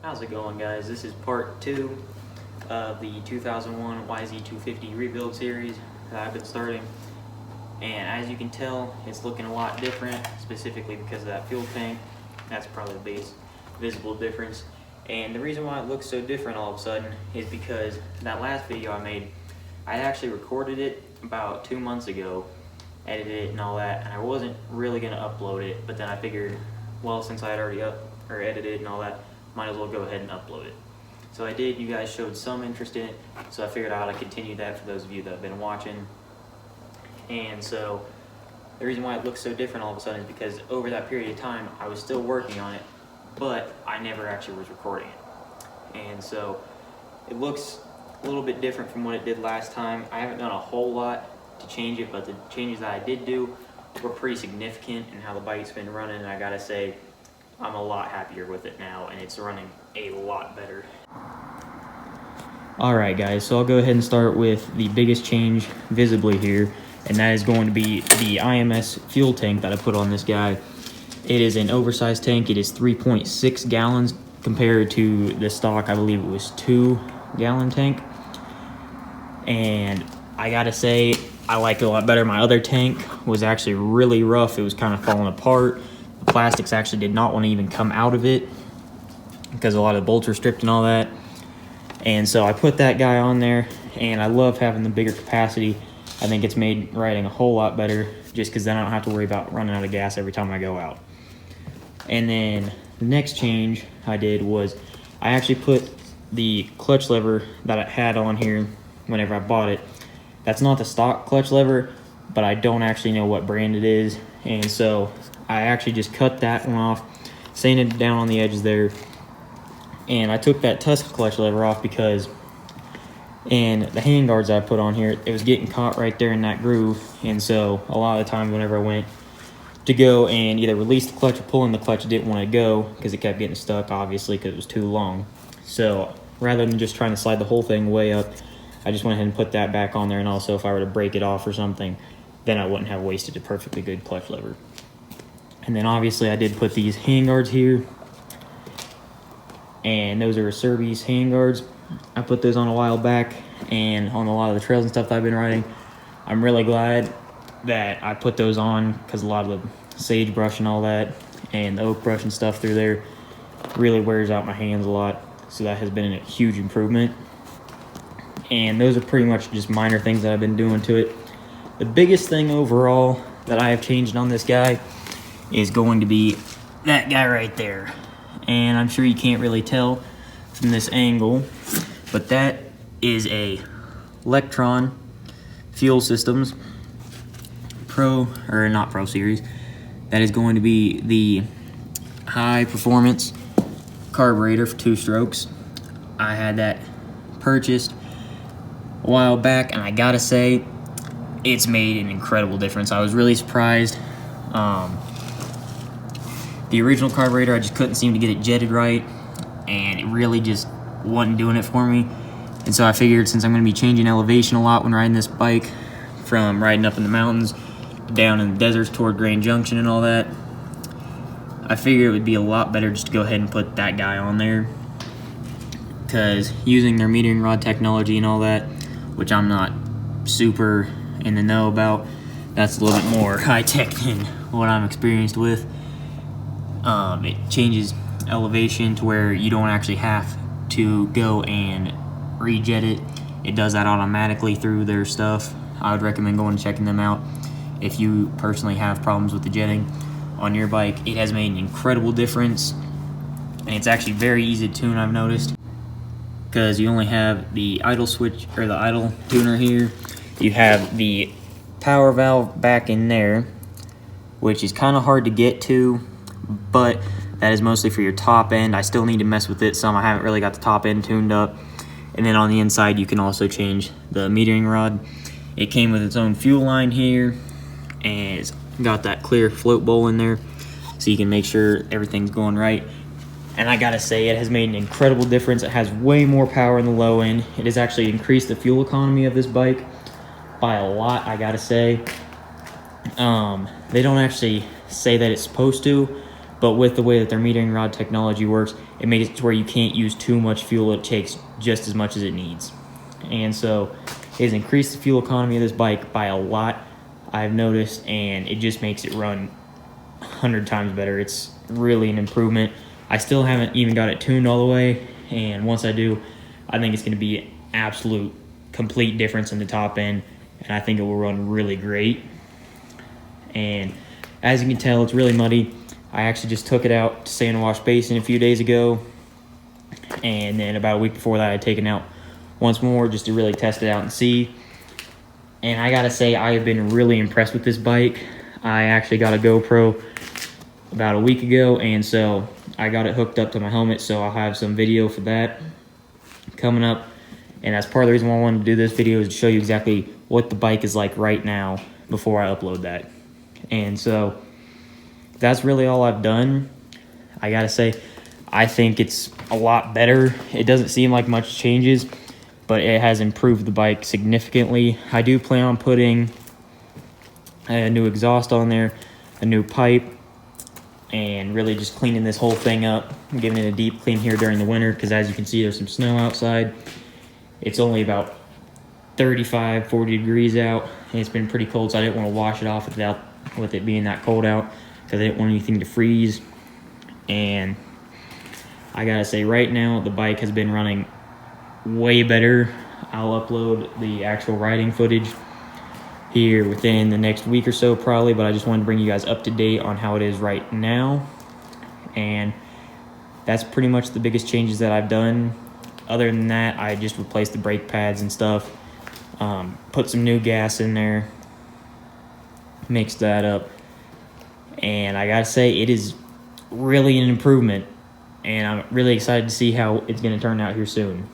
How's it going, guys? This is part 2 of the 2001 YZ250 rebuild series that I've been starting. And as you can tell, it's looking a lot different, specifically because of that fuel tank. That's probably the biggest visible difference. And the reason why it looks so different all of a sudden is because that last video I made, I actually recorded it about 2 months ago, edited it and all that, and I wasn't really going to upload it, but then I figured, well, since I had already edited it and all that, might as well go ahead and upload it. So I did. You guys showed some interest in it, so I figured out I'd continue that for those of you that have been watching. And so the reason why it looks so different all of a sudden is because over that period of time I was still working on it, but I never actually was recording it. And so it looks a little bit different from what it did last time. I haven't done a whole lot to change it, but the changes that I did do were pretty significant in how the bike's been running, and I gotta say, I'm a lot happier with it now, and it's running a lot better. Alright guys, so I'll go ahead and start with the biggest change visibly here, and that is going to be the IMS fuel tank that I put on this guy. It is an oversized tank. It is 3.6 gallons compared to the stock, I believe it was 2-gallon tank. And I gotta say, I like it a lot better. My other tank was actually really rough. It was kind of falling apart. The plastics actually did not want to even come out of it because a lot of the bolts were stripped and all that. And so I put that guy on there, and I love having the bigger capacity. I think it's made riding a whole lot better just because then I don't have to worry about running out of gas every time I go out. And then the next change I did was I actually put the clutch lever that I had on here whenever I bought it. That's not the stock clutch lever, but I don't actually know what brand it is. And so I actually just cut that one off, sanded it down on the edges there, and I took that Tusk clutch lever off because in the hand guards I put on here, it was getting caught right there in that groove. And so a lot of the time whenever I went to go and either release the clutch or pull in the clutch, it didn't want to go because it kept getting stuck, obviously, because it was too long. So rather than just trying to slide the whole thing way up, I just went ahead and put that back on there. And also, if I were to break it off or something, then I wouldn't have wasted a perfectly good clutch lever. And then obviously I did put these hand guards here, and those are Serbi's hand guards. I put those on a while back, and on a lot of the trails and stuff that I've been riding, I'm really glad that I put those on because a lot of the sagebrush and all that and the oak brush and stuff through there really wears out my hands a lot. So that has been a huge improvement. And those are pretty much just minor things that I've been doing to it. The biggest thing overall that I have changed on this guy is going to be that guy right there. And I'm sure you can't really tell from this angle, but that is a Lectron Fuel Systems Pro, or not Pro Series. That is going to be the high performance carburetor for 2 strokes. I had that purchased a while back, and I gotta say, it's made an incredible difference. I was really surprised. The original carburetor, I just couldn't seem to get it jetted right, and it really just wasn't doing it for me. And so I figured, since I'm going to be changing elevation a lot when riding this bike, from riding up in the mountains down in the deserts toward Grand Junction and all that, I figured it would be a lot better just to go ahead and put that guy on there, because using their metering rod technology and all that, which I'm not super in the know about, that's a little bit more high-tech than what I'm experienced with. It changes elevation to where you don't actually have to go and rejet it. It does that automatically through their stuff. I would recommend going and checking them out if you personally have problems with the jetting on your bike. It has made an incredible difference, and it's actually very easy to tune, I've noticed, because you only have the idle switch, or the idle tuner here. You have the power valve back in there, which is kind of hard to get to, but that is mostly for your top end. I still need to mess with it some. I haven't really got the top end tuned up. And then on the inside, you can also change the metering rod. It came with its own fuel line here, and it's got that clear float bowl in there, so you can make sure everything's going right. And I gotta say, it has made an incredible difference. It has way more power in the low end. It has actually increased the fuel economy of this bike by a lot, I gotta say. They don't actually say that it's supposed to, But with the way that their metering rod technology works, it makes it to where you can't use too much fuel. It takes just as much as it needs. And so it has increased the fuel economy of this bike by a lot, I've noticed, and it just makes it run 100 times better. It's really an improvement. I still haven't even got it tuned all the way, and once I do, I think it's going to be an absolute complete difference in the top end, and I think it will run really great. And as you can tell, it's really muddy. I actually just took it out to sand and wash basin a few days ago, and then about a week before that I had taken it out once more just to really test it out and see. And I gotta say, I have been really impressed with this bike. I actually got a GoPro about a week ago, and so I got it hooked up to my helmet, so I'll have some video for that coming up. And that's part of the reason why I wanted to do this video, is to show you exactly what the bike is like right now before I upload that. And so that's really all I've done. I gotta say, I think it's a lot better. It doesn't seem like much changes, but it has improved the bike significantly. I do plan on putting a new exhaust on there, a new pipe, and really just cleaning this whole thing up, giving it a deep clean here during the winter, because as you can see, there's some snow outside. It's only about 35, 40 degrees out, and it's been pretty cold, so I didn't want to wash it off with it being that cold out, because I didn't want anything to freeze. And I gotta say, right now the bike has been running way better. I'll upload the actual riding footage here within the next week or so probably, but I just wanted to bring you guys up to date on how it is right now. And that's pretty much the biggest changes that I've done. Other than that, I just replaced the brake pads and stuff, put some new gas in there, mixed that up, and I gotta say, it is really an improvement, and I'm really excited to see how it's gonna turn out here soon.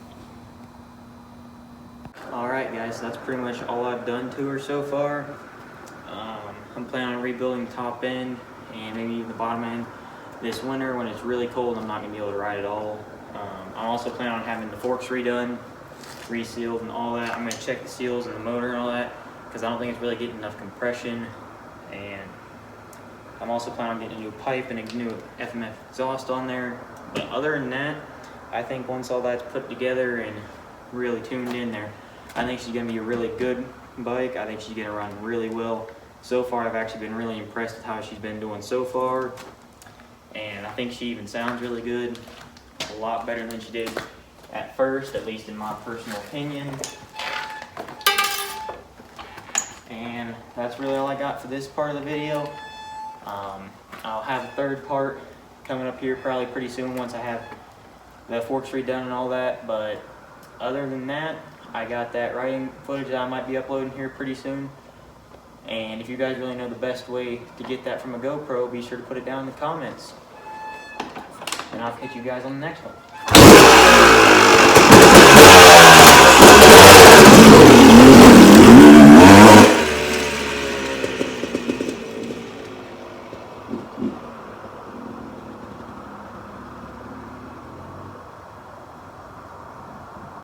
Alright guys, that's pretty much all I've done to her so far. I'm planning on rebuilding the top end and maybe even the bottom end this winter. When it's really cold, I'm not going to be able to ride at all. I'm also planning on having the forks redone, resealed and all that. I'm going to check the seals and the motor and all that, because I don't think it's really getting enough compression. And I'm also planning on getting a new pipe and a new FMF exhaust on there. But other than that, I think once all that's put together and really tuned in there, I think she's going to be a really good bike. I think she's going to run really well. So far, I've actually been really impressed with how she's been doing so far. And I think she even sounds really good. A lot better than she did at first, at least in my personal opinion. And that's really all I got for this part of the video. I'll have a third part coming up here probably pretty soon once I have the forks redone and all that. But other than that, I got that riding footage that I might be uploading here pretty soon. And if you guys really know the best way to get that from a GoPro, be sure to put it down in the comments. And I'll catch you guys on the next one.